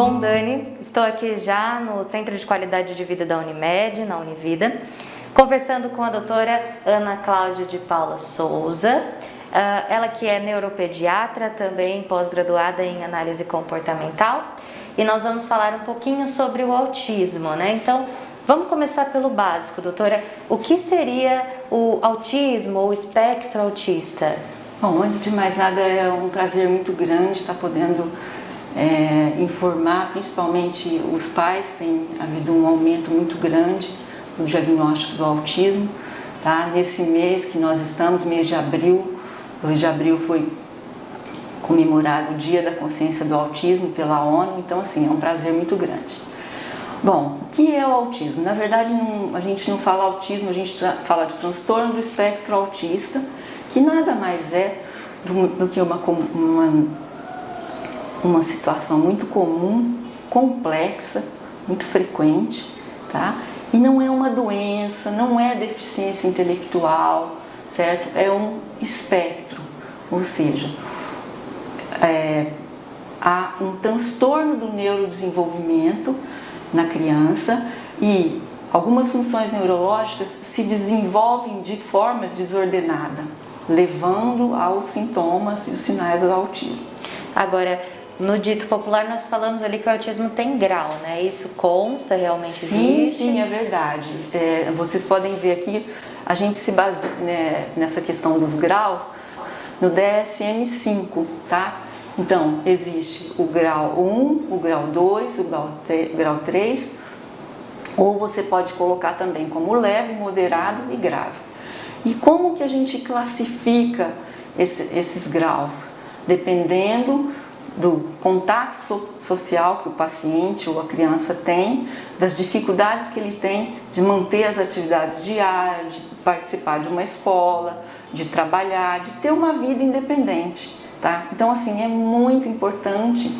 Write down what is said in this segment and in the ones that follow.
Bom, Dani, estou aqui já no Centro de Qualidade de Vida da Unimed, na Univida, conversando com a doutora Ana Cláudia de Paula Souza, ela que é neuropediatra, também pós-graduada em análise comportamental, e nós vamos falar um pouquinho sobre o autismo, né? Então, vamos começar pelo básico, doutora. O que seria o autismo ou o espectro autista? Bom, antes de mais nada, é um prazer muito grande estar podendo informar, principalmente os pais. Tem havido um aumento muito grande no diagnóstico do autismo, tá? Nesse mês que nós estamos, mês de abril, 2 de abril foi comemorado o Dia da Consciência do Autismo pela ONU, então assim, é um prazer muito grande. Bom, o que é o autismo? Na verdade, a gente não fala autismo, a gente fala de transtorno do espectro autista, que nada mais é do que uma situação muito comum, complexa, muito frequente, tá? E não é uma doença, não é deficiência intelectual, certo? É um espectro, ou seja, há um transtorno do neurodesenvolvimento na criança e algumas funções neurológicas se desenvolvem de forma desordenada, levando aos sintomas e os sinais do autismo. Agora, no dito popular, nós falamos ali que o autismo tem grau, né? Isso consta, realmente existe? Sim, é verdade. Vocês podem ver aqui, a gente se baseia nessa questão dos graus no DSM-5, tá? Então, existe o grau 1, o grau 2, o grau 3, ou você pode colocar também como leve, moderado e grave. E como que a gente classifica esses graus? Dependendo do contato social que o paciente ou a criança tem, das dificuldades que ele tem de manter as atividades diárias, de participar de uma escola, de trabalhar, de ter uma vida independente, tá? Então, assim, é muito importante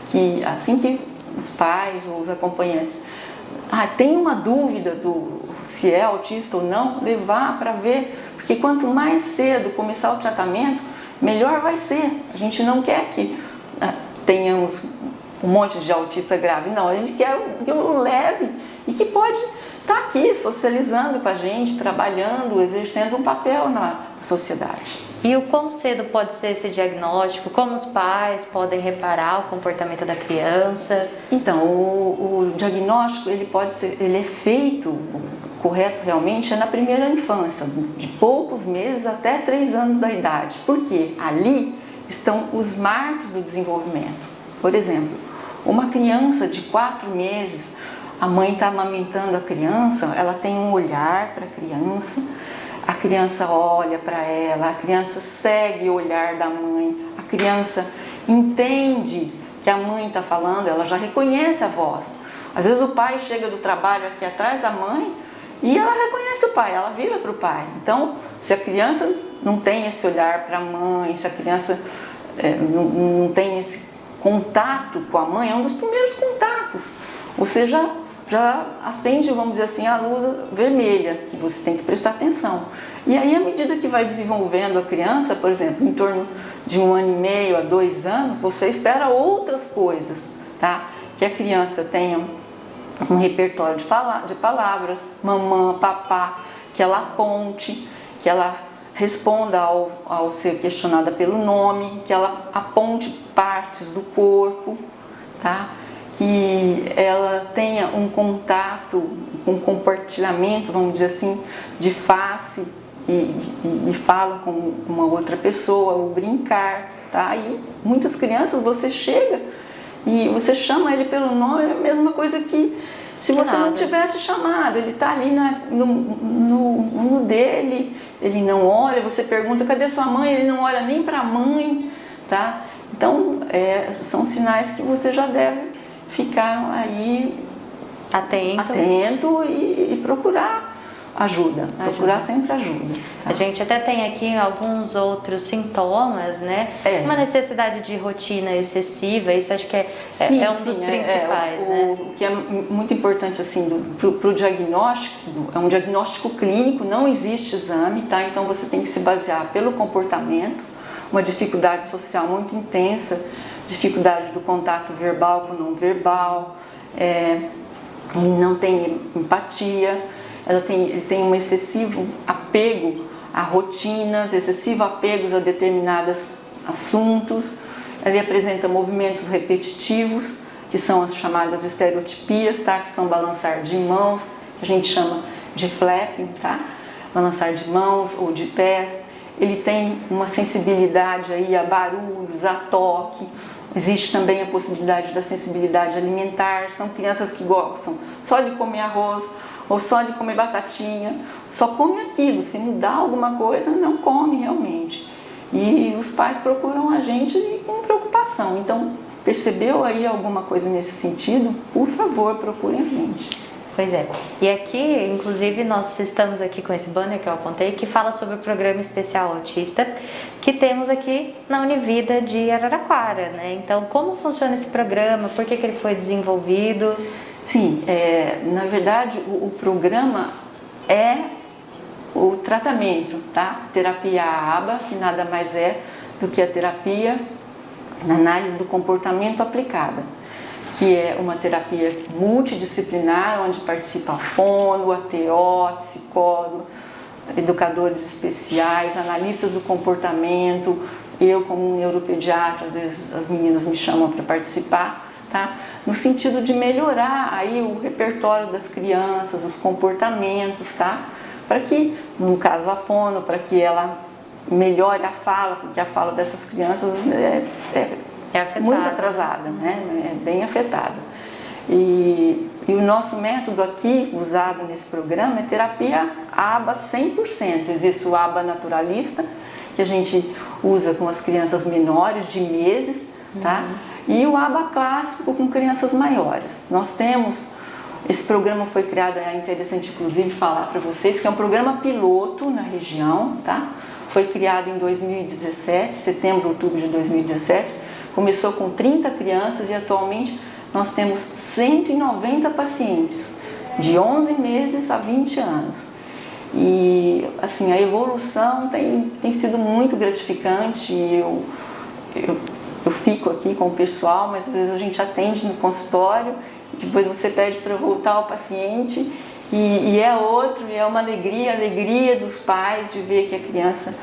que, assim que os pais ou os acompanhantes tem uma dúvida se é autista ou não, levar para ver, porque quanto mais cedo começar o tratamento, melhor vai ser. A gente não quer que tenhamos um monte de autista grave, não, a gente quer que o leve e que pode estar aqui socializando com a gente, trabalhando, exercendo um papel na sociedade. E o quão cedo pode ser esse diagnóstico? Como os pais podem reparar o comportamento da criança? Então, o diagnóstico ele é feito correto realmente na primeira infância, de poucos meses até 3 anos da idade, porque ali estão os marcos do desenvolvimento. Por exemplo, uma criança de 4 meses, a mãe está amamentando a criança, ela tem um olhar para a criança olha para ela, a criança segue o olhar da mãe, a criança entende que a mãe está falando, ela já reconhece a voz. Às vezes o pai chega do trabalho aqui atrás da mãe e ela reconhece o pai, ela vira para o pai. Então, se a criança não tem esse olhar para a mãe, se a criança não tem esse contato com a mãe, é um dos primeiros contatos. Você já acende, vamos dizer assim, a luz vermelha, que você tem que prestar atenção. E aí, à medida que vai desenvolvendo a criança, por exemplo, em torno de 1 ano e meio a 2 anos, você espera outras coisas, tá? Que a criança tenha um repertório de palavras, mamã, papá, que ela aponte, que ela responda ao ser questionada pelo nome, que ela aponte partes do corpo, tá? Que ela tenha um contato, um compartilhamento, vamos dizer assim, de face e fala com uma outra pessoa, ou brincar, tá? E muitas crianças você chega e você chama ele pelo nome, é a mesma coisa que se você não tivesse chamado. Ele está ali no dele, ele não olha, você pergunta, cadê sua mãe? Ele não olha nem para a mãe, tá? Então, são sinais que você já deve ficar aí atento e procurar ajuda. Procurar sempre ajuda. Tá? A gente até tem aqui alguns outros sintomas, né? Uma necessidade de rotina excessiva, isso acho que é um dos principais, né? O que é muito importante, assim, pro diagnóstico, é um diagnóstico clínico, não existe exame, tá? Então você tem que se basear pelo comportamento, uma dificuldade social muito intensa dificuldade do contato verbal com não verbal, ele não tem empatia, ele tem um excessivo apego a rotinas, excessivo apego a determinados assuntos, ele apresenta movimentos repetitivos, que são as chamadas estereotipias, tá? Que são balançar de mãos, que a gente chama de flapping, tá? Balançar de mãos ou de pés. Ele tem uma sensibilidade aí a barulhos, a toque. Existe também a possibilidade da sensibilidade alimentar. São crianças que gostam só de comer arroz ou só de comer batatinha. Só come aquilo. Se mudar alguma coisa, não come realmente. E os pais procuram a gente com preocupação. Então, percebeu aí alguma coisa nesse sentido? Por favor, procurem a gente. Pois é. E aqui, inclusive, nós estamos aqui com esse banner que eu apontei, que fala sobre o Programa Especial Autista, que temos aqui na Univida de Araraquara, né? Então, como funciona esse programa? Por que ele foi desenvolvido? Sim, na verdade, o programa é o tratamento, tá? Terapia ABA, que nada mais é do que a terapia na análise do comportamento aplicada, que é uma terapia multidisciplinar, onde participa a fono, a TO, psicólogo, educadores especiais, analistas do comportamento, eu como neuropediatra, às vezes as meninas me chamam para participar, tá? No sentido de melhorar aí o repertório das crianças, os comportamentos, tá? Para que, no caso a fono, para que ela melhore a fala, porque a fala dessas crianças é muito atrasada, né? É bem afetada. E o nosso método aqui, usado nesse programa, é terapia ABA 100%. Existe o ABA naturalista, que a gente usa com as crianças menores de meses, tá? E o ABA clássico com crianças maiores. Nós temos, esse programa foi criado, é interessante inclusive falar para vocês, que é um programa piloto na região, tá? Foi criado em 2017, setembro, outubro de 2017, começou com 30 crianças e atualmente nós temos 190 pacientes, de 11 meses a 20 anos. E assim, a evolução tem sido muito gratificante. Eu fico aqui com o pessoal, mas às vezes a gente atende no consultório, depois você pede para voltar ao paciente e é outro, e é uma alegria, a alegria dos pais de ver que a criança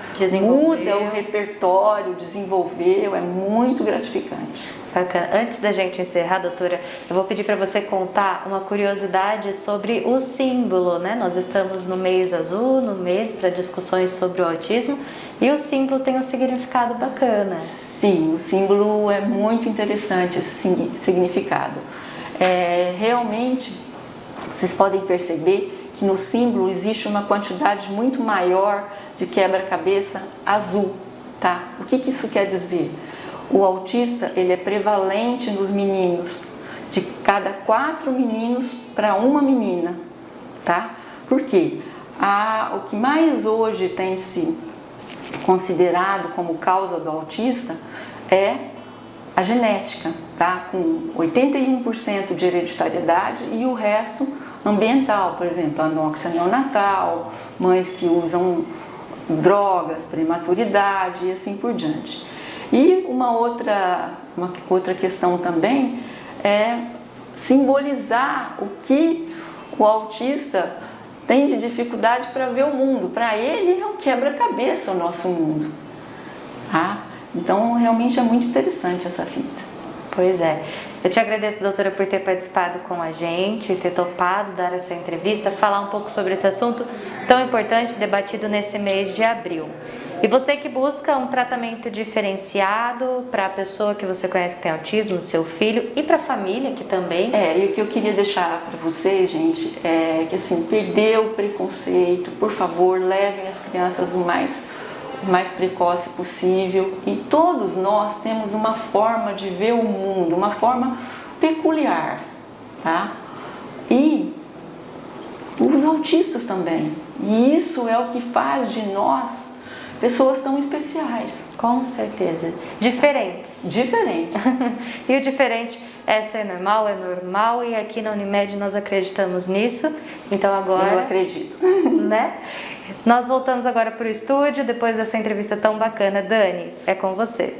muda o repertório, desenvolveu, é muito gratificante. Bacana. Antes da gente encerrar, doutora, eu vou pedir para você contar uma curiosidade sobre o símbolo, né? Nós estamos no mês azul, no mês para discussões sobre o autismo, e o símbolo tem um significado bacana. Sim, o símbolo é muito interessante, esse significado. Realmente, vocês podem perceber que no símbolo existe uma quantidade muito maior de quebra-cabeça azul, tá? O que isso quer dizer? O autista, ele é prevalente nos meninos, de cada 4 meninos para uma menina, tá? Por quê? O que mais hoje tem se considerado como causa do autista é a genética, tá? Com 81% de hereditariedade e o resto ambiental, por exemplo, anóxia neonatal, mães que usam drogas, prematuridade e assim por diante. E uma outra questão também é simbolizar o que o autista tem de dificuldade para ver o mundo. Para ele é um quebra-cabeça o nosso mundo, tá? Então realmente é muito interessante essa fita. Pois é. Eu te agradeço, doutora, por ter participado com a gente, ter topado dar essa entrevista, falar um pouco sobre esse assunto tão importante, debatido nesse mês de abril. E você que busca um tratamento diferenciado para a pessoa que você conhece que tem autismo, seu filho, e para a família que também. E o que eu queria deixar para vocês, gente, é que assim, perder o preconceito, por favor, levem as crianças o mais precoce possível, e todos nós temos uma forma de ver o mundo, uma forma peculiar, tá? E os autistas também, e isso é o que faz de nós pessoas tão especiais. Com certeza. Diferentes. Diferentes. E o diferente é ser normal, e aqui na Unimed nós acreditamos nisso. Então agora... Eu acredito. Né? Nós voltamos agora para o estúdio, depois dessa entrevista tão bacana. Dani, é com você.